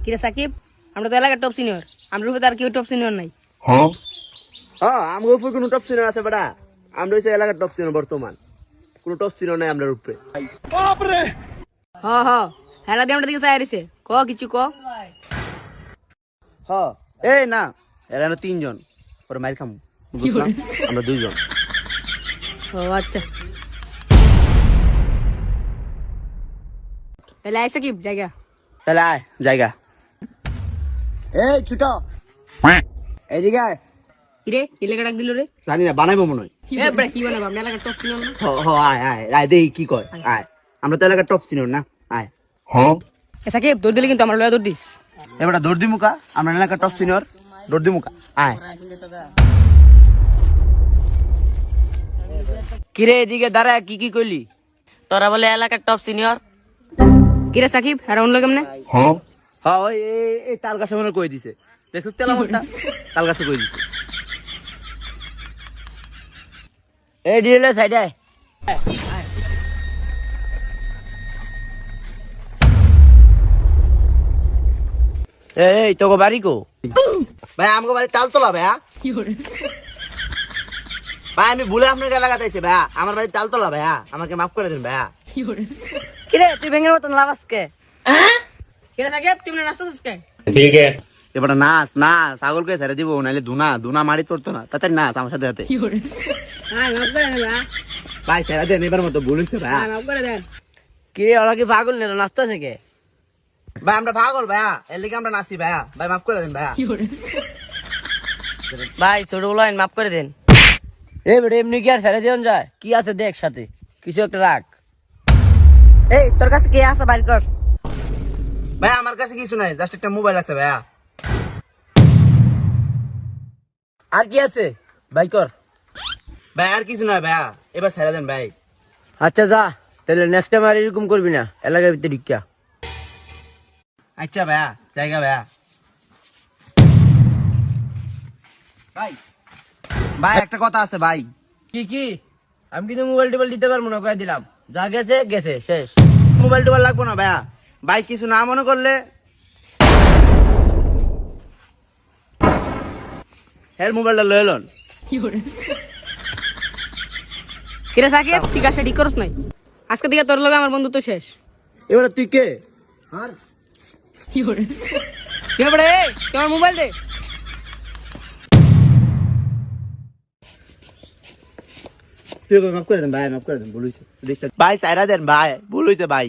কিরে সাকিব, আমরা তো এলাকার টপ সিনিয়র, আমরা উপরে আর কেউ টপ সিনিয়র নাই। হ্যাঁ আমার উপর কোনো টপ সিনিয়র আছে বেটা? আমরা হচ্ছে এলাকার টপ সিনিয়র বর্তমান, কোনো টপ সিনিয়র নাই আমরা উপরে। হ হ, হেলা দিয়ে আমরা দিকে চাই আরিছে, ক কিছু ক। এই না, এরা না তিনজন, পরে মাইর খামু, বুঝলাম আমরা দুইজন। ও আচ্ছা, তাহলে আয় সাকিব জায়গা। তাহলে আয় জায়গা। এই ছোট এদিকে আয়। কিরে কি লেখা ডাক দিল রে? জানি না, বানাইবো মনে হয়। এ বড় কি বানাবো, আমরা এলাকার টপ সিনিয়র না। আয় আয় আয়, দেখি কি কয়। আয়, আমরা তো এলাকার টপ সিনিয়র না। আয় এ সাকিব দৌড় দিলে কিন্তু আমরা লয়া দৌড় দিস। এবারে দৌড় দি মুখা, আমরা এলাকার টপ সিনিয়র, দৌড় দি মুখা। আয় কিরে এদিকে দাঁড়া, কি কি কইলি? তোরা বলে এলাকার টপ সিনিয়র। কিরে সাকিব হেরাউন লাগে কেমনে? হ্যাঁ ওই এই তাল গাছে মনে কই দিছে, দেখছিস তেল আমারটা তাল গাছে কই দিছে। এই ডিলে সাইডে আয়। এই তোকে বাড়ি কো? ভাই আমাকে বাড়ি তালতলা ভাইয়া। ভাই আমি ভুলে আপনার এলাকাতে আইছি ভাইয়া, আমার বাড়ি তালতলা ভাইয়া, আমাকে মাফ করে দিন ভাইয়া। কিরে তুই ভেঙের মতন লাভাস কে? কিরে সাকিব তুমি নাস্তা কে? এবার নাচ নাচ, ছাগলকে ছেড়ে দিব, নাইলে ধুনা মারি পড়তো না, তাতে নাচ আমার সাথে সাথে। হ্যাঁ মাফ করে দেন ভাই, ভাই ছেড়ে দেন, এবার মতো ভুল হচ্ছে ভাইয়া। হ্যাঁ মাফ করে দেন। কিরে ওরা কি পাগল নিল নাস্তা থেকে? ভাই আমরা পাগল ভাইয়া, এর লিগে আমরা নাচি ভাইয়া, ভাই মাফ করে দেন ভাইয়া। ভাই ছোট বলো মাফ করে দেন। এই বেটা এমনি কি আর ছেড়ে দিন যায়? কি আছে দেখ সাথে, কিছু একটা রাখ। এই তোর কাছে কে আছে বাইর কর। ভাইয়া আমার কাছে কিছু নাই, জাস্ট একটা মোবাইল আছে ভাইয়া। আর কি আছে বাইর কর। ভাই আর কিছু নাই ভাইয়া, এবার ছেড়ে দেন ভাই। আচ্ছা যা, তাহলে নেক্সট টাইম আর এরকম করবি না এলাকার ভিতরে ঢিকা। আচ্ছা ভাইয়া, জায়গা ভাইয়া। ভাই ভাই একটা কথা আছে ভাই। কি কি? আমি কিন্তু মোবাইল টোবাইল দিতে পারবো না, কয়ে দিলাম। যা গেছে গেছে, শেষ। মোবাইল টোবাইল লাগবো না ভাইয়া, ভাই কিছু না মনে করলে হের মোবাইলটা লয়ে লন। কিরে সাকিব ঠিক আছে ঠিক করস নাই, আজকে দিকে তোর লগে আমার বন্ধুত্ব শেষ। এবারে তুই কে? আর কি বড় এই তোমার মোবাইল দে। তুই মাফ করে দেন ভাই, মাফ করে দেন, ভুল হয়েছে ভাই, চাইরা দেন ভাই, ভুল হয়েছে ভাই।